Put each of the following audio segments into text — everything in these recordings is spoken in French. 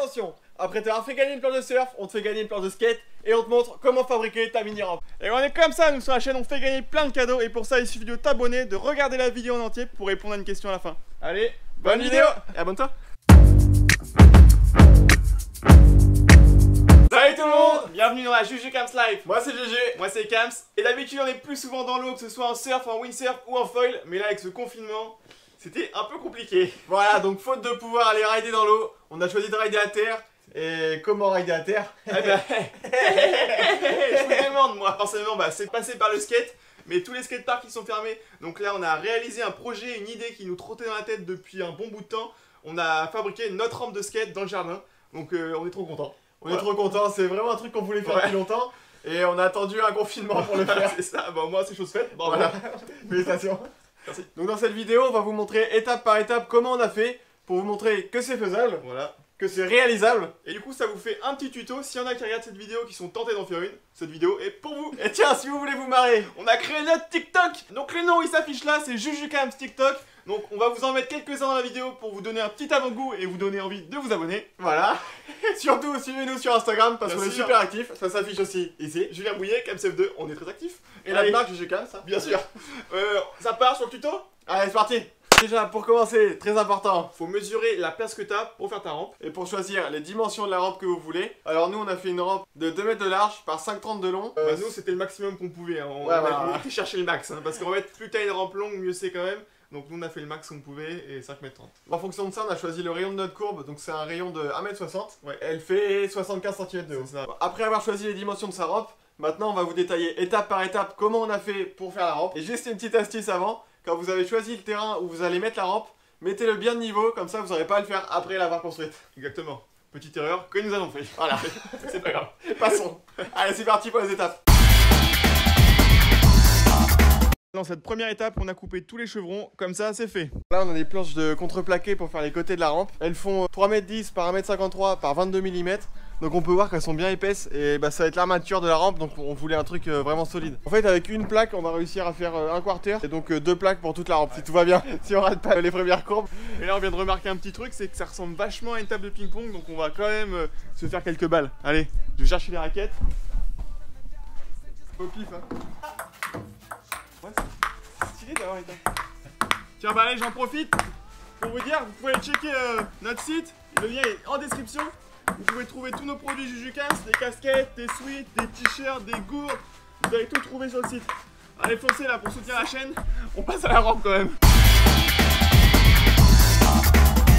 attention, après t'avoir fait gagner une planche de surf, on te fait gagner une planche de skate et on te montre comment fabriquer ta mini rampe. Et on est comme ça, nous sur la chaîne, on fait gagner plein de cadeaux. Et pour ça, il suffit de t'abonner, de regarder la vidéo en entier pour répondre à une question à la fin. Allez, bonne vidéo et abonne-toi. Salut tout le monde, bienvenue dans la Juju Camps Life. Moi c'est GG, moi c'est Camps. Et d'habitude on est plus souvent dans l'eau, que ce soit en surf, en windsurf ou en foil. Mais là avec ce confinement, c'était un peu compliqué. Voilà, donc faute de pouvoir aller rider dans l'eau, on a choisi de rider à terre. Et comment rider à terre? Eh ben, je me demande moi. Forcément, c'est de passer par le skate. Mais tous les skateparks ils sont fermés. Donc là on a réalisé un projet, une idée qui nous trottait dans la tête depuis un bon bout de temps. On a fabriqué notre rampe de skate dans le jardin. Donc on est trop contents. On est trop contents, c'est vraiment un truc qu'on voulait faire depuis longtemps. Et on a attendu un confinement pour le faire. C'est ça, bon moi c'est chose faite. Bon, voilà. Félicitations. Merci. Donc dans cette vidéo on va vous montrer étape par étape comment on a fait. Pour vous montrer que c'est faisable. Voilà. Que c'est réalisable. Et du coup ça vous fait un petit tuto. S'il y en a qui regardent cette vidéo qui sont tentés d'en faire une, cette vidéo est pour vous. Et tiens, si vous voulez vous marrer, on a créé notre TikTok. Donc le nom il s'affiche là, c'est Juju Camps TikTok. Donc on va vous en mettre quelques-uns dans la vidéo pour vous donner un petit avant-goût et vous donner envie de vous abonner. Voilà. Surtout suivez-nous sur Instagram parce qu'on est super actifs. Ça s'affiche aussi ici. Julien Bouillet, CampsF2, on est très actifs. Et la marque Juju Camps, ça. Bien sûr. Ça part sur le tuto. Allez c'est parti. Déjà pour commencer, très important, faut mesurer la place que tu as pour faire ta rampe et pour choisir les dimensions de la rampe que vous voulez. Alors nous on a fait une rampe de 2 mètres de large par 5,30 de long. Nous c'était le maximum qu'on pouvait, hein. On a été chercher le max, hein, parce qu'en fait plus tu as une rampe longue mieux c'est quand même. Donc nous on a fait le max qu'on pouvait et 5,30 m. En fonction de ça on a choisi le rayon de notre courbe, donc c'est un rayon de 1,60 m. Ouais. Elle fait 75 cm de haut. Après avoir choisi les dimensions de sa rampe, maintenant on va vous détailler étape par étape comment on a fait pour faire la rampe. Et juste une petite astuce avant. Quand vous avez choisi le terrain où vous allez mettre la rampe, mettez-le bien de niveau, comme ça vous n'aurez pas à le faire après l'avoir construite. Exactement. Petite erreur que nous avons fait. Voilà, c'est pas grave. Passons. Allez, c'est parti pour les étapes. Dans cette première étape, on a coupé tous les chevrons, comme ça c'est fait. Là on a des planches de contreplaqué pour faire les côtés de la rampe. Elles font 3,10 m par 1,53 m par 22 mm. Donc on peut voir qu'elles sont bien épaisses et ça va être l'armature de la rampe, donc on voulait un truc vraiment solide. En fait avec une plaque on va réussir à faire un quarter et donc 2 plaques pour toute la rampe si tout va bien, si on rate pas les premières courbes. Et là on vient de remarquer un petit truc, c'est que ça ressemble vachement à une table de ping-pong, donc on va quand même se faire quelques balles. Allez, je vais chercher les raquettes. Au pif hein. Ouais, c'est stylé d'avoir une table. Tiens bah allez j'en profite pour vous dire, vous pouvez checker notre site, le lien est en description. Vous pouvez trouver tous nos produits Juju Camps, des casquettes, des sweats, des t-shirts, des gourdes. Vous allez tout trouver sur le site. Allez foncez là pour soutenir la chaîne. On passe à la rampe quand même.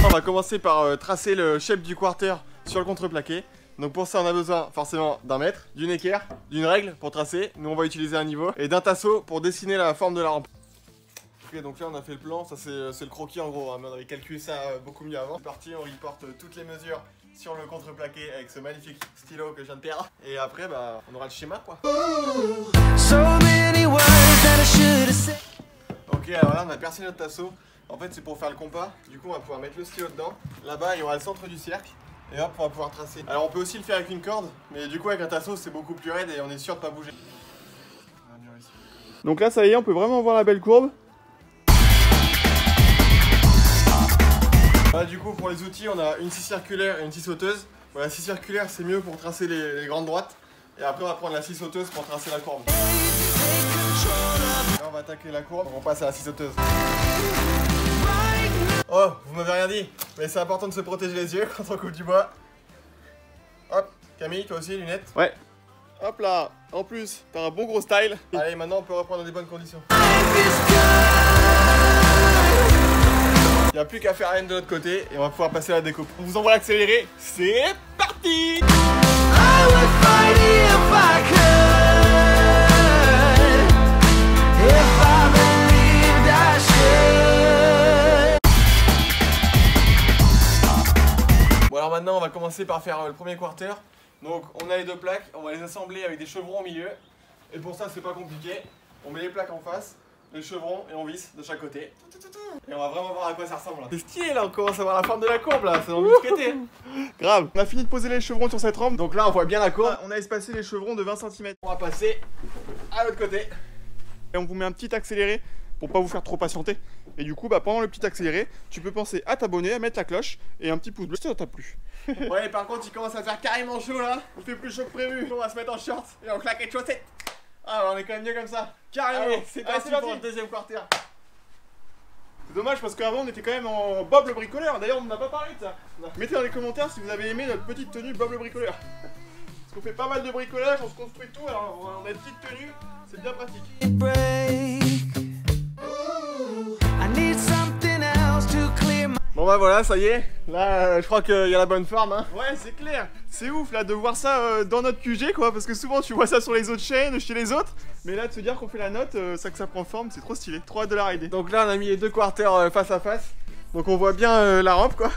On va commencer par tracer le shape du quarter sur le contreplaqué. Donc pour ça on a besoin forcément d'un mètre, d'une équerre, d'une règle pour tracer. Nous on va utiliser un niveau et d'un tasseau pour dessiner la forme de la rampe. Ok, donc là on a fait le plan, ça c'est le croquis en gros, hein, mais on avait calculé ça beaucoup mieux avant. C'est parti, on reporte toutes les mesures sur le contreplaqué avec ce magnifique stylo que je viens de perdre. Et après on aura le schéma quoi. Ok, alors là on a percé notre tasseau. En fait c'est pour faire le compas, du coup on va pouvoir mettre le stylo dedans. Là-bas il y aura le centre du cercle. Et hop on va pouvoir tracer. Alors on peut aussi le faire avec une corde, mais du coup avec un tasseau c'est beaucoup plus raide et on est sûr de pas bouger. Donc là ça y est, on peut vraiment voir la belle courbe. Là, du coup pour les outils on a une scie circulaire et une scie sauteuse. Bon, la scie circulaire c'est mieux pour tracer les grandes droites. Et après on va prendre la scie sauteuse pour tracer la courbe. Là on va attaquer la courbe, on passe à la scie sauteuse. Oh, vous m'avez rien dit, mais c'est important de se protéger les yeux quand on coupe du bois. Hop, Camille toi aussi lunettes. Ouais. Hop là, en plus t'as un bon gros style. Allez maintenant on peut reprendre dans des bonnes conditions. Il n'y a plus qu'à faire la laine de l'autre côté et on va pouvoir passer à la découpe. On vous envoie l'accéléré, c'est parti! Bon alors maintenant on va commencer par faire le premier quarter. Donc on a les 2 plaques, on va les assembler avec des chevrons au milieu. Et pour ça c'est pas compliqué, on met les plaques en face, les chevrons et on visse de chaque côté. Et on va vraiment voir à quoi ça ressemble là. C'est stylé là, on commence à voir la forme de la courbe là, c'est envie de skater. Grave. On a fini de poser les chevrons sur cette rampe. Donc là on voit bien la courbe. On a espacé les chevrons de 20 cm. On va passer à l'autre côté. Et on vous met un petit accéléré pour pas vous faire trop patienter. Et du coup, bah, pendant le petit accéléré, tu peux penser à t'abonner, à mettre la cloche et un petit pouce bleu si ça t'a plu. Ouais, par contre, il commence à faire carrément chaud là. Il fait plus chaud que prévu. On va se mettre en short et on claque les chaussettes. Ah, on est quand même mieux comme ça. Carrément. C'est parti pour le deuxième quarter. C'est dommage parce qu'avant on était quand même en Bob le bricoleur. D'ailleurs, on n'a pas parlé de ça. Non. Mettez dans les commentaires si vous avez aimé notre petite tenue Bob le bricoleur. Parce qu'on fait pas mal de bricolage, on se construit tout. Alors on a une petite tenue, c'est bien pratique. Bon bah voilà, ça y est, là je crois qu'il y a la bonne forme hein. Ouais c'est clair, c'est ouf là de voir ça dans notre QG quoi, parce que souvent tu vois ça sur les autres chaînes, chez les autres, mais là de se dire qu'on fait la note, ça que ça prend forme, c'est trop stylé, trop hâte de la rider. Donc là on a mis les deux quarters face à face, donc on voit bien la rampe quoi.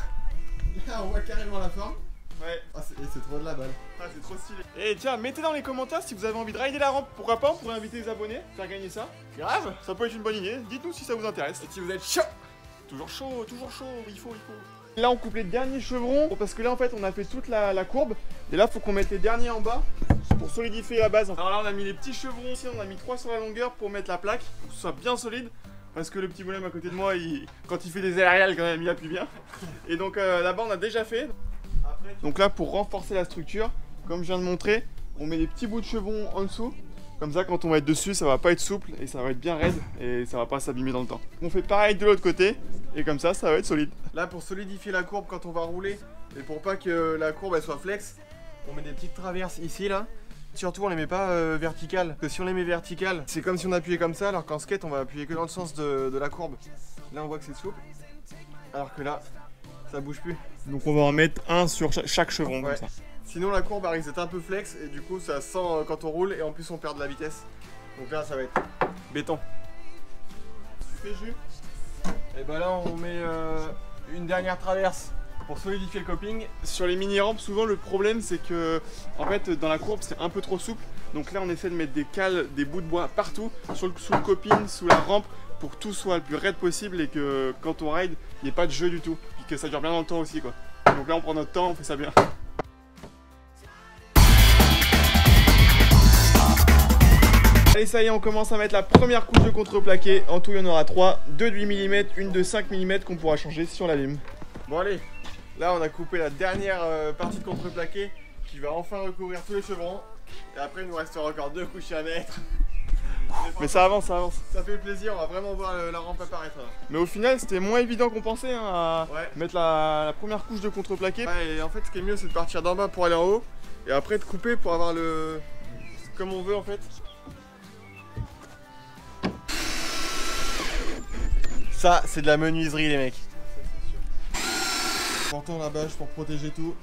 Là on voit carrément la forme. Ouais. Ah, c'est trop de la balle. Ah c'est trop stylé. Et tiens, mettez dans les commentaires si vous avez envie de rider la rampe, pourquoi pas, on pourrait inviter les abonnés, faire gagner ça. Grave, ça peut être une bonne idée, dites-nous si ça vous intéresse. Et si vous êtes chaud. Toujours chaud, il faut. Là on coupe les derniers chevrons parce que là en fait on a fait toute la courbe et là faut qu'on mette les derniers en bas pour solidifier la base. Alors là on a mis les petits chevrons ici, on a mis 3 sur la longueur pour mettre la plaque, pour que ce soit bien solide parce que le petit bonhomme à côté de moi quand il fait des aériales quand même il appuie bien. Et donc là-bas on a déjà fait. Donc là pour renforcer la structure, comme je viens de montrer, on met des petits bouts de chevrons en dessous. Comme ça, quand on va être dessus, ça va pas être souple et ça va être bien raide et ça va pas s'abîmer dans le temps. On fait pareil de l'autre côté et comme ça va être solide. Là, pour solidifier la courbe quand on va rouler et pour pas que la courbe elle soit flex, on met des petites traverses ici là. Surtout, on les met pas verticales. Parce que si on les met verticales, c'est comme si on appuyait comme ça, alors qu'en skate, on va appuyer que dans le sens de la courbe. Là, on voit que c'est souple, alors que là, ça bouge plus. Donc on va en mettre un sur chaque chevron comme ça. Sinon la courbe risque d'être un peu flex et du coup ça sent quand on roule et en plus on perd de la vitesse. Donc là ça va être béton. Tu fais jus. Et bah là on met une dernière traverse pour solidifier le coping. Sur les mini rampes souvent le problème c'est que en fait dans la courbe c'est un peu trop souple. Donc là on essaie de mettre des cales, des bouts de bois partout, sous le coping, sous la rampe pour que tout soit le plus raide possible et que quand on ride il n'y ait pas de jeu du tout. Et que ça dure bien dans le temps aussi quoi. Donc là on prend notre temps, on fait ça bien. Allez ça y est, on commence à mettre la première couche de contreplaqué. En tout il y en aura 3, 2 de 8 mm, une de 5 mm qu'on pourra changer sur la lime. Bon allez, là on a coupé la dernière partie de contreplaqué qui va enfin recouvrir tous les chevrons. Et après il nous restera encore 2 couches à mettre. Mais ça avance, ça avance. Ça fait plaisir, on va vraiment voir la rampe apparaître là. Mais au final c'était moins évident qu'on pensait hein, à mettre la première couche de contreplaqué. Ouais, et en fait ce qui est mieux c'est de partir d'en bas pour aller en haut. Et après de couper pour avoir le... comme on veut en fait. Ça, c'est de la menuiserie, les mecs. Important la bâche pour protéger tout.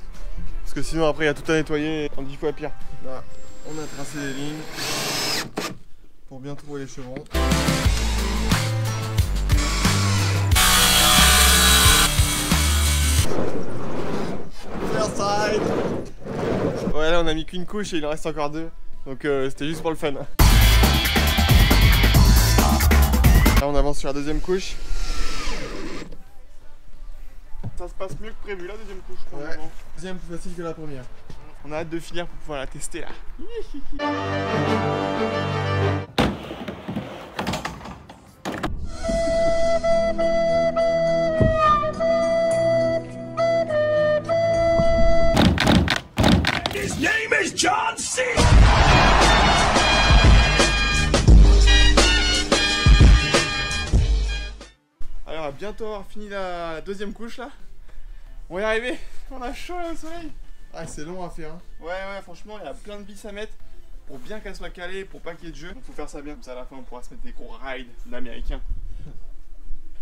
Parce que sinon, après, il y a tout à nettoyer en 10 fois pire. Là, on a tracé les lignes pour bien trouver les chevrons. First side. Ouais, là, on a mis qu'une couche et il en reste encore 2. Donc, c'était juste pour le fun. Là on avance sur la deuxième couche. Ça se passe mieux que prévu la deuxième couche. Ouais. Deuxième plus facile que la première. On a hâte de finir pour pouvoir la tester là. His name is John C. Alors on va bientôt avoir fini la deuxième couche là. On va y arriver. On a chaud là au soleil. Ah c'est long à faire hein. Ouais franchement il y a plein de vis à mettre pour bien qu'elle soit calée, pour pas qu'il y ait de jeu. Donc faut faire ça bien, comme ça à la fin on pourra se mettre des gros rides d'américains.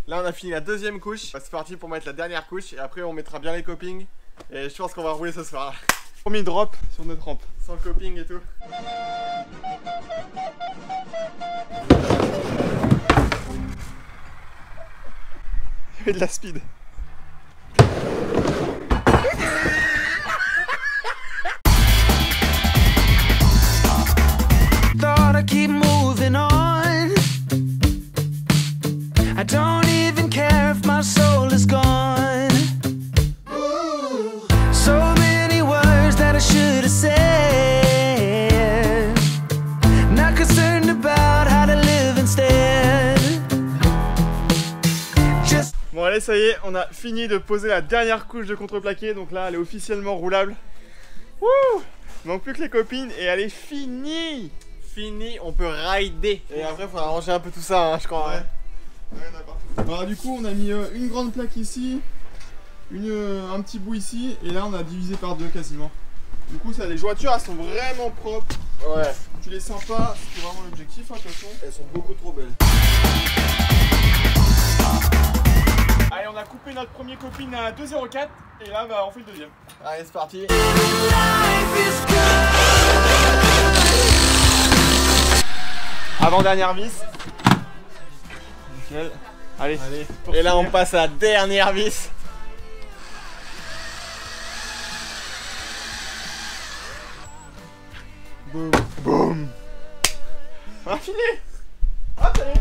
Là on a fini la deuxième couche. C'est parti pour mettre la dernière couche et après on mettra bien les copings. Et je pense qu'on va rouler ce soir là. Premier drop sur notre rampe. Sans coping et tout. Il y a de la speed. Thought I'd keep moving on. I don't even care if my soul is gone. So many words that I should have said. Not concerned about how to live instead. Allez, ça y est, on a fini de poser la dernière couche de contreplaqué. Donc là, elle est officiellement roulable. Wouh! Il manque plus que les copines et elle est finie. Fini, on peut rider. Et après, il faudra ranger un peu tout ça, hein, je crois. Ouais. Ouais, d'accord. Alors du coup, on a mis une grande plaque ici, un petit bout ici, et là on a divisé par deux quasiment. Du coup, ça, les jointures, elles sont vraiment propres. Ouais. Tu les sens pas, c'est vraiment l'objectif, hein, de toute façon. Elles sont beaucoup trop belles. Allez, on a coupé notre premier copine à 2,04 et là, bah, on fait le deuxième. Allez, c'est parti. Avant-dernière vis. Nickel. Allez. Et là, on passe à la dernière vis. Boum. Boum. On a fini. Ah, ça y est.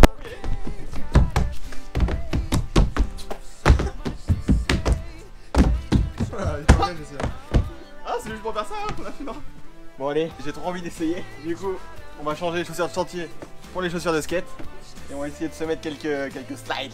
Ah, c'est juste pour faire ça, hein, qu'on a fait, non? Bon, allez, j'ai trop envie d'essayer. Du coup, on va changer les chaussures de chantier pour les chaussures de skate. Et on va essayer de se mettre quelques slides.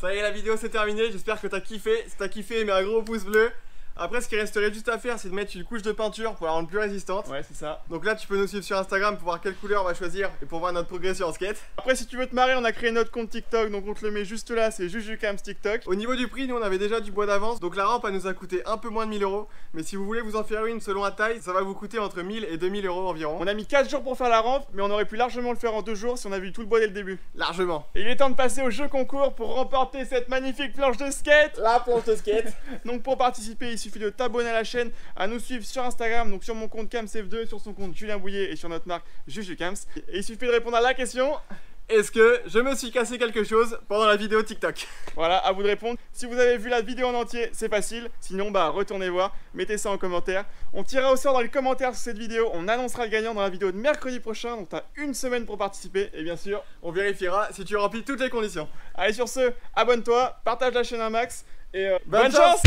Ça y est, la vidéo c'est terminé, j'espère que t'as kiffé. Si t'as kiffé, mets un gros pouce bleu. Après, ce qui resterait juste à faire, c'est de mettre une couche de peinture pour la rendre plus résistante. Ouais, c'est ça. Donc là, tu peux nous suivre sur Instagram pour voir quelle couleur on va choisir et pour voir notre progression en skate. Après, si tu veux te marrer, on a créé notre compte TikTok, donc on te le met juste là, c'est JujuCams TikTok. Au niveau du prix, nous on avait déjà du bois d'avance, donc la rampe elle nous a coûté un peu moins de 1000 €. Mais si vous voulez vous en faire une selon la taille, ça va vous coûter entre 1000 et 2000 € environ. On a mis 4 jours pour faire la rampe, mais on aurait pu largement le faire en 2 jours si on avait eu tout le bois dès le début. Largement. Et il est temps de passer au jeu concours pour remporter cette magnifique planche de skate. La planche de skate. Donc pour participer, il suffit de t'abonner à la chaîne, à nous suivre sur Instagram, donc sur mon compte CamsF2, sur son compte Julien Bouillet et sur notre marque JujuCams. Et il suffit de répondre à la question: est-ce que je me suis cassé quelque chose pendant la vidéo TikTok? Voilà, à vous de répondre. Si vous avez vu la vidéo en entier, c'est facile. Sinon, bah retournez voir, mettez ça en commentaire. On tirera au sort dans les commentaires sur cette vidéo. On annoncera le gagnant dans la vidéo de mercredi prochain. Donc t'as une semaine pour participer. Et bien sûr, on vérifiera si tu remplis toutes les conditions. Allez, sur ce, abonne-toi, partage la chaîne un max. Et bonne chance.